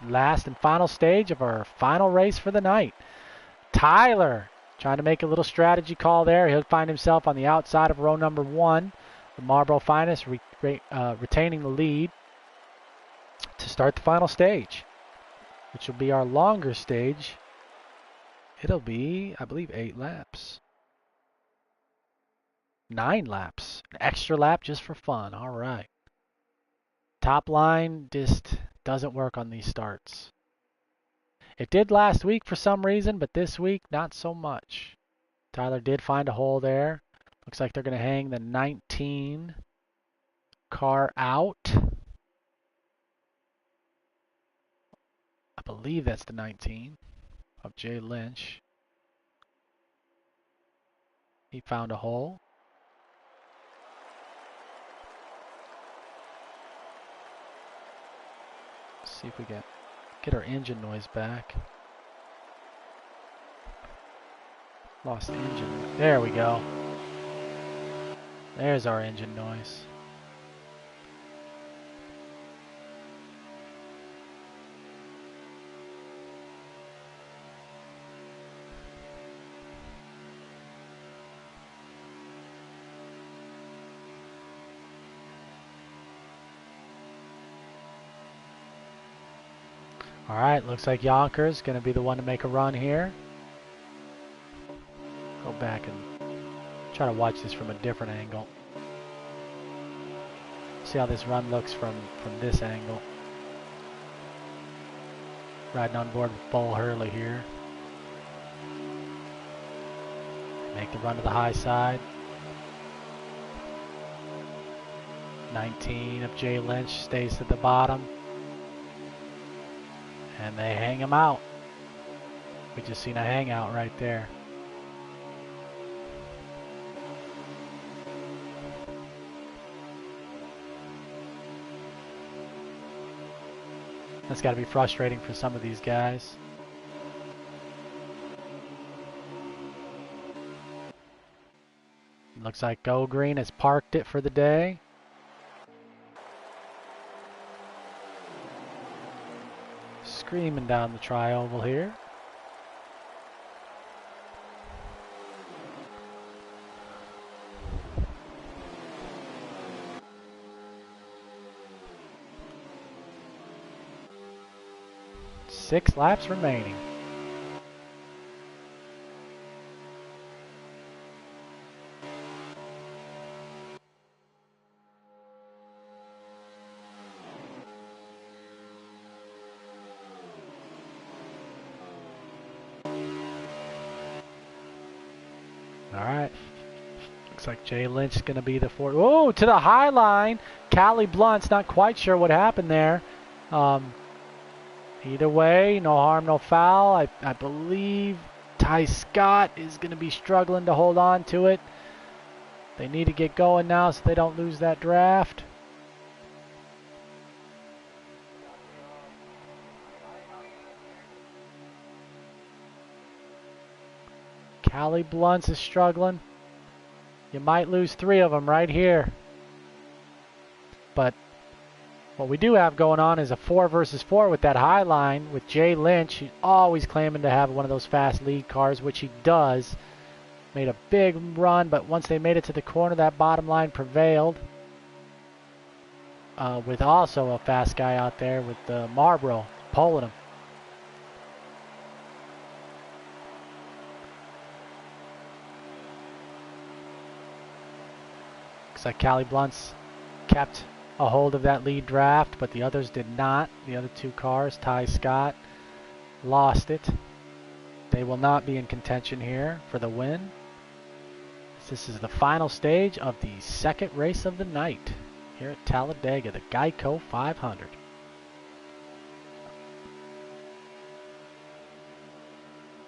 Last and final stage of our final race for the night. Tyler trying to make a little strategy call there. He'll find himself on the outside of row number 1. The Marlboro Finest retaining the lead to start the final stage, which will be our longer stage. It'll be, I believe, 8 laps. 9 laps. An extra lap just for fun. All right. Top line just doesn't work on these starts. It did last week for some reason, but this week, not so much. Tyler did find a hole there. Looks like they're going to hang the 19 car out. I believe that's the 19 of Jay Lynch. He found a hole. See if we get our engine noise back. Lost the engine. There we go. There's our engine noise. All right, looks like Yonkers going to be the one to make a run here. Go back and try to watch this from a different angle. See how this run looks from this angle. Riding on board with Bull Hurley here. Make the run to the high side. 19 of Jay Lynch stays at the bottom. And they hang him out. We just seen a hangout right there. That's got to be frustrating for some of these guys. Looks like Go Green has parked it for the day. Screaming down the tri-oval here. Six laps remaining. All right. Looks like Jay Lynch is going to be the fourth. Oh, to the high line. Callie Blunt's not quite sure what happened there. Either way, no harm, no foul. I believe Ty Scott is going to be struggling to hold on to it. They need to get going now so they don't lose that draft. Callie Blunt's is struggling. You might lose three of them right here. But what we do have going on is a 4 versus 4 with that high line with Jay Lynch. He's always claiming to have one of those fast lead cars, which he does. Made a big run, but once they made it to the corner, that bottom line prevailed. With also a fast guy out there with Marlboro pulling him. Looks like Callie Blunt's kept a hold of that lead draft, but the others did not. The other two cars, Ty Scott, lost it. They will not be in contention here for the win. This is the final stage of the second race of the night here at Talladega, the Geico 500.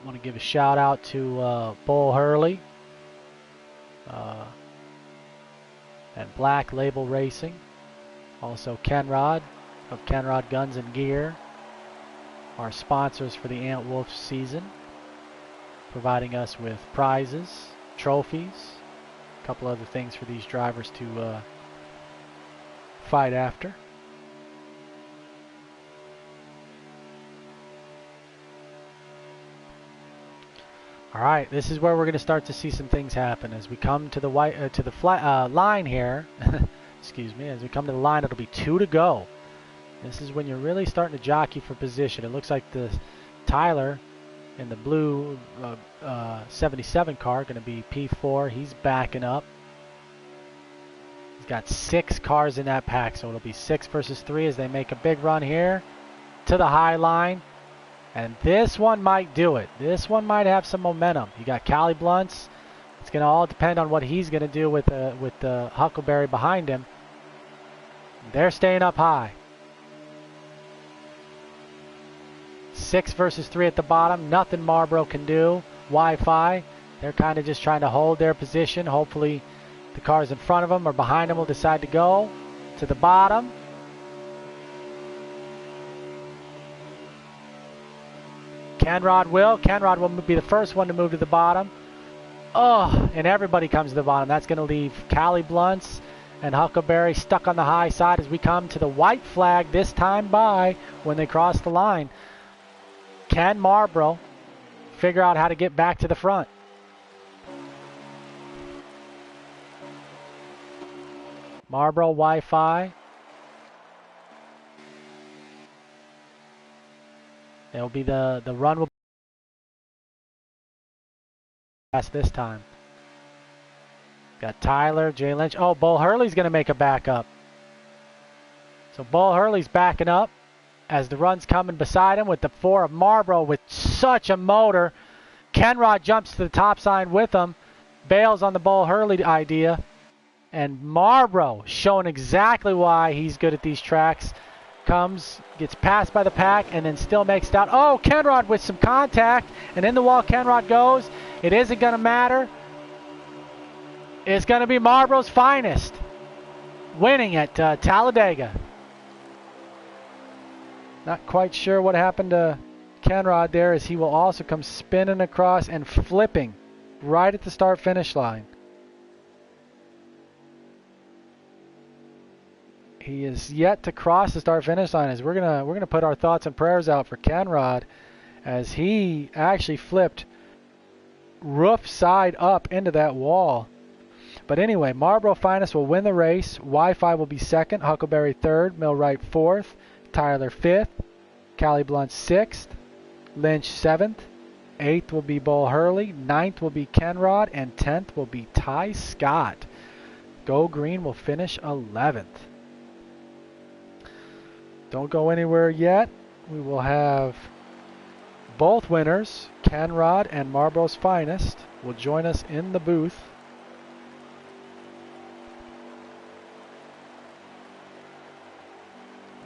I want to give a shout out to Bull Hurley and Black Label Racing. Also Kenrod of Kenrod Guns and Gear, our sponsors for the Antwolf season, providing us with prizes, trophies, a couple other things for these drivers to fight after. All right, this is where we're going to start to see some things happen as we come to the line here. Excuse me. As we come to the line, it'll be 2 to go. This is when you're really starting to jockey for position. It looks like the Tyler in the blue 77 car going to be P4. He's backing up. He's got 6 cars in that pack, so it'll be 6 versus 3 as they make a big run here to the high line. And this one might do it. This one might have some momentum. You got Callie Blunt's. It's going to all depend on what he's going to do with the Huckleberry behind him. They're staying up high. 6 versus 3 at the bottom. Nothing Marlboro can do. Wi-Fi. They're kind of just trying to hold their position. Hopefully the cars in front of them or behind them will decide to go to the bottom. Kenrod will be the first one to move to the bottom. Oh, and everybody comes to the bottom. That's going to leave Callie Blunt's and Huckleberry stuck on the high side as we come to the white flag this time by when they cross the line. Can Marlboro figure out how to get back to the front? Marlboro Wi-Fi. It'll be the run will pass this time. Got Tyler, Jay Lynch. Oh, Bull Hurley's going to make a backup. So Bull Hurley's backing up as the run's coming beside him with the 4 of Marlboro with such a motor. Kenrod jumps to the top sign with him. bails on the Bull Hurley idea. And Marlboro, showing exactly why he's good at these tracks, comes, gets passed by the pack, and then still makes it out. Oh, Kenrod with some contact, and in the wall Kenrod goes. It isn't going to matter. It's going to be Marlboro's finest, winning at Talladega. Not quite sure what happened to Kenrod there, as he will also come spinning across and flipping right at the start-finish line. He is yet to cross the start-finish line, as we're gonna put our thoughts and prayers out for Kenrod, as he actually flipped roof side up into that wall. But anyway, Marlboro Finest will win the race. Wi-Fi will be second, Huckleberry third, Millwright fourth, Tyler fifth, Callie Blunt sixth, Lynch seventh, eighth will be Bull Hurley, ninth will be Kenrod, and 10th will be Ty Scott. Go Green will finish 11th. Don't go anywhere yet. We will have both winners, Kenrod and Marlboro's Finest, will join us in the booth.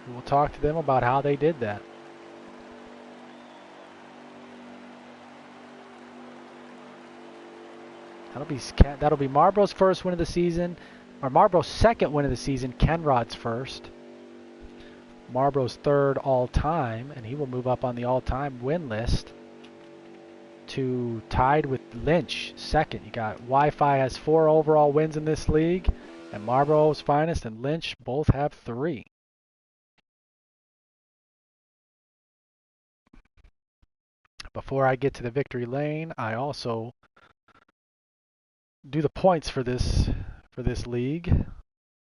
We'll talk to them about how they did that. That'll be Marlboro's first win of the season, or Marlboro's second win of the season, Kenrod's first. Marlboro's third all-time, and he will move up on the all-time win list to tied with Lynch, second. You got Wi-Fi has 4 overall wins in this league, and Marlboro's Finest and Lynch both have 3. Before I get to the victory lane, I also do the points for this league.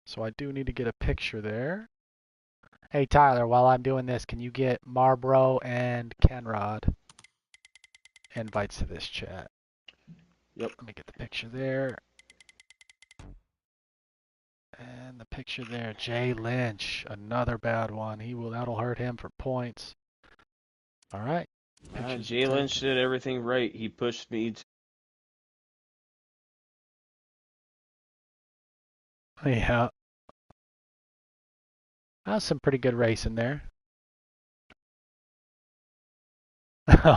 So I do need to get a picture there. Hey Tyler, while I'm doing this, can you get Marlboro and Kenrod invites to this chat? Yep. Let me get the picture there. And the picture there, Jay Lynch, another bad one. That'll hurt him for points. All right. Jay Lynch did everything right. He pushed me to... Yeah. That was some pretty good racing there.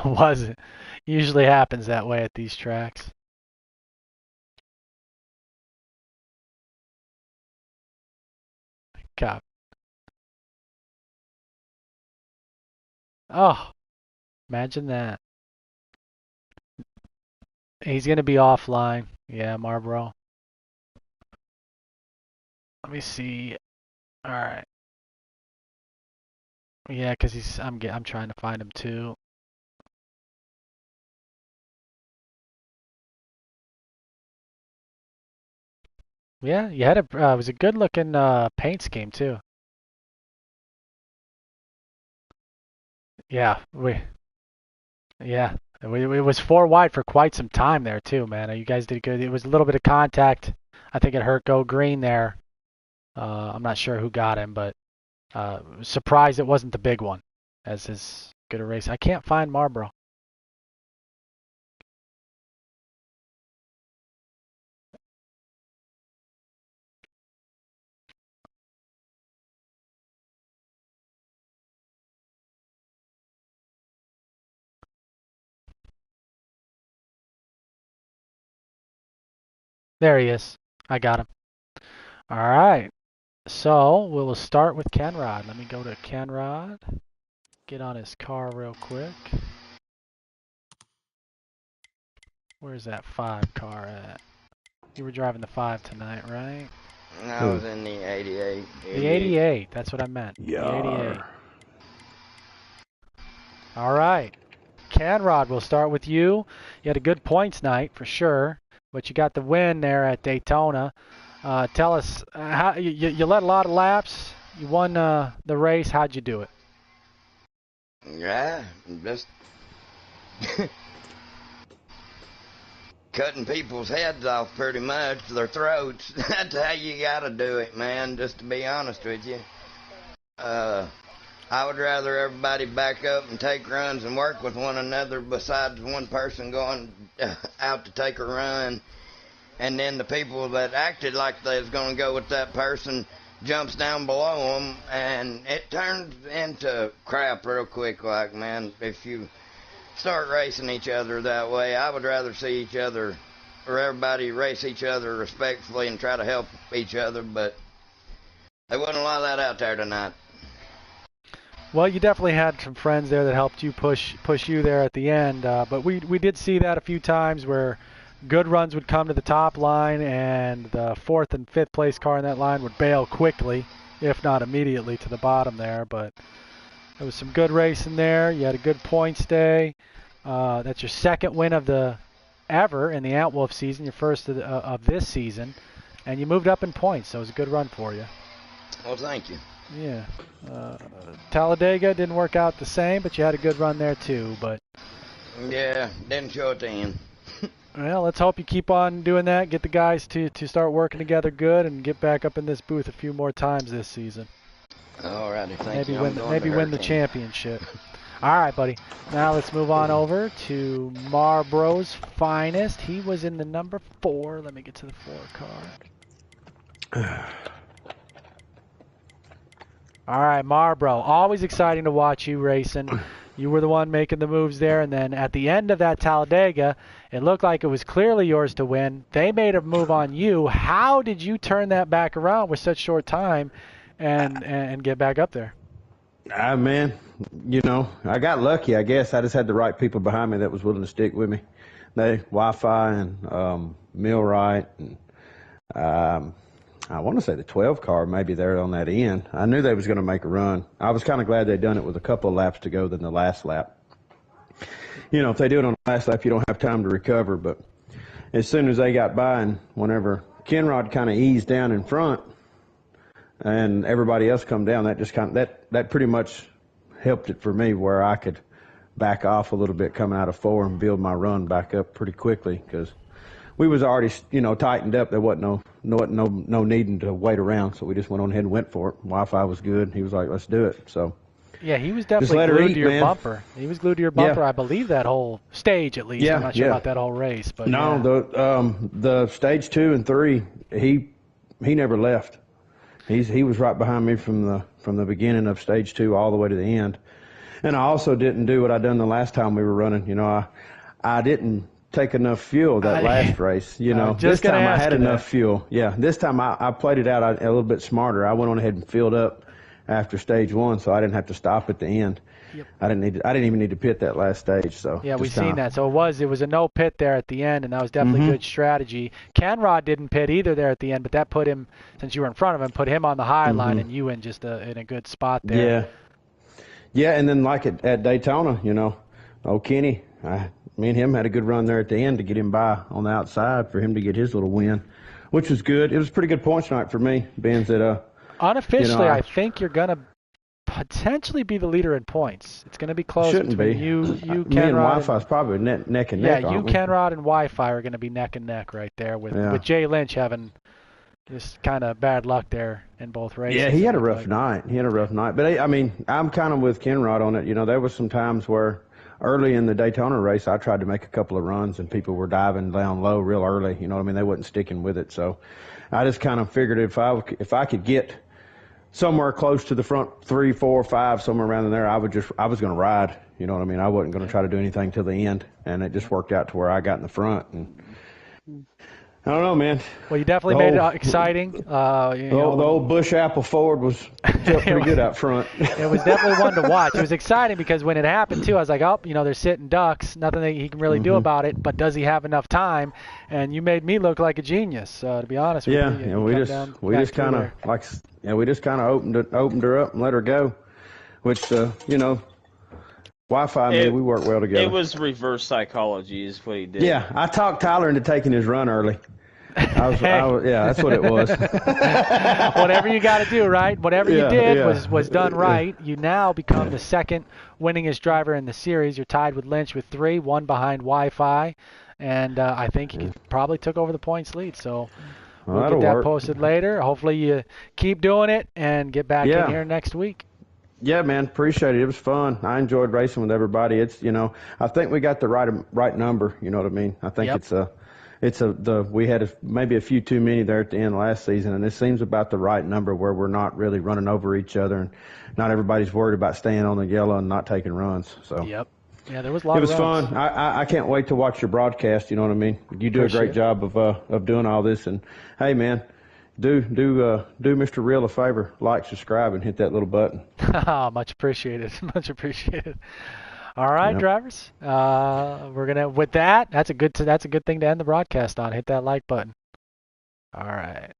Was it? Usually happens that way at these tracks. God. Oh, imagine that. He's going to be offline. Yeah, Marlboro. Let me see. All right. Yeah, because I'm trying to find him too. Yeah, you had it was a good looking paint scheme too. Yeah, it was 4 wide for quite some time there too, man. You guys did good. It was a little bit of contact. I think it hurt Go Green there. I'm not sure who got him, but surprised it wasn't the big one as his good a race. I can't find Marlboro. There he is. I got him. All right. So we'll start with Kenrod. Let me go to Kenrod. Get on his car real quick. Where's that 5 car at? You were driving the 5 tonight, right? I was in the 88. The 88. That's what I meant. Yeah. The 88. All right. Kenrod, we'll start with you. You had a good points night for sure, but you got the win there at Daytona. Tell us, how you led a lot of laps. You won the race. How'd you do it? Yeah, just cutting people's heads off pretty much, their throats. That's how you gotta do it, man, just to be honest with you. I would rather everybody back up and take runs and work with one another besides one person going out to take a run and then the people that acted like they was going to go with that person jumps down below them, and it turns into crap real quick. Like, man, if you start racing each other that way, I would rather see each other, or everybody race each other respectfully and try to help each other, but they wouldn't allow that out there tonight. Well, you definitely had some friends there that helped you push you there at the end, but we did see that a few times where good runs would come to the top line, and the 4th and 5th place car in that line would bail quickly, if not immediately, to the bottom there. But there was some good racing there. You had a good points day. That's your second win of the ever in the Antwolf season, your first of this season, and you moved up in points, so it was a good run for you. Well, thank you. Yeah. Talladega didn't work out the same, but you had a good run there too. But yeah, didn't show at the end. Well, let's hope you keep on doing that. Get the guys to start working together good and get back up in this booth a few more times this season. All righty, thank maybe you. Maybe win the championship. All right, buddy. Now let's move on over to Marlboro's finest. He was in the number 4. Let me get to the 4 car. All right, Marlboro. Always exciting to watch you racing. You were the one making the moves there, and then at the end of that Talladega, it looked like it was clearly yours to win. They made a move on you. How did you turn that back around with such short time and get back up there? Man, you know, I got lucky, I guess. I just had the right people behind me that was willing to stick with me. Wi-Fi and Millwright and I want to say the 12 car maybe there on that end. I knew they was going to make a run. I was kind of glad they'd done it with a couple of laps to go than the last lap. You know, if they do it on the last lap, you don't have time to recover. But as soon as they got by and whenever Kenrod kind of eased down in front and everybody else come down, that just that pretty much helped it for me where I could back off a little bit coming out of 4 and build my run back up pretty quickly because we was already, you know, tightened up. There wasn't no needing to wait around, so we just went on ahead and went for it. Wi-Fi was good. He was like, "Let's do it." So yeah, he was definitely glued to your bumper. He was glued to your bumper, I believe, that whole stage at least. Yeah, I'm not sure about that whole race, but no, the stage 2 and 3, he never left. He was right behind me from the beginning of stage 2 all the way to the end. And I also didn't do what I done the last time we were running. You know, I didn't take enough fuel that last race. You know, this time I had enough fuel. Yeah, this time I played it out a little bit smarter. I went on ahead and filled up after stage 1, so I didn't have to stop at the end. Yep. I didn't even need to pit that last stage. So yeah, we've seen that. So it was a no pit there at the end, and that was definitely good strategy. Kenrod didn't pit either there at the end, but that put him, since you were in front of him, put him on the high line, and you in just in a good spot there. Yeah, and then like at Daytona, you know, old Kenny, me and him had a good run there at the end to get him by on the outside for him to get his little win, which was good. It was a pretty good points night for me, being that unofficially, you know, I think you're gonna potentially be the leader in points. It's gonna be close. Shouldn't between be. You, me and Kenrod, Wi-Fi's probably neck and neck. Yeah, you, Kenrod, and Wi-Fi are gonna be neck and neck right there with Jay Lynch having just kind of bad luck there in both races. Yeah, he had a rough night. But I mean, I'm kind of with Kenrod on it. You know, there was some times where early in the Daytona race, I tried to make a couple of runs, and people were diving down low real early. You know what I mean? They wasn't sticking with it. So I just kind of figured if I could get somewhere close to the front 3, 4, 5, somewhere around in there, I was going to ride. You know what I mean? I wasn't going to try to do anything till the end, and it just worked out to where I got in the front. And I don't know, man. Well, you definitely made it exciting. The old Bush Apple Ford was pretty good out front. It was definitely one to watch. It was exciting because when it happened, too, I was like, oh, you know, they're sitting ducks. Nothing that he can really do about it, but does he have enough time? And you made me look like a genius, to be honest with you. Yeah, we just kind of opened her up and let her go, which, you know, Wi-Fi and me, we work well together. It was reverse psychology is what he did. Yeah, I talked Tyler into taking his run early. Yeah, that's what it was. Whatever you got to do, right? Whatever you did was done right. You now become the second winningest driver in the series. You're tied with Lynch with 3, 1 behind Wi-Fi, and I think he probably took over the points lead. So we'll get that posted later. Hopefully you keep doing it and get back in here next week. Yeah, man, appreciate it. It was fun. I enjoyed racing with everybody. It's, you know, I think we got the right number. You know what I mean? I think we had maybe a few too many there at the end of last season, and this seems about the right number where we're not really running over each other, and not everybody's worried about staying on the yellow and not taking runs. So Yep. Yeah, there was a lot it was of runs. fun. I can't wait to watch your broadcast. You know what I mean? You do a great job of doing all this, and hey, man, do Mr. Real a favor, like, subscribe, and hit that little button. Much appreciated. Much appreciated. All right, drivers. We're gonna with that. That's a good thing to end the broadcast on. Hit that like button. All right.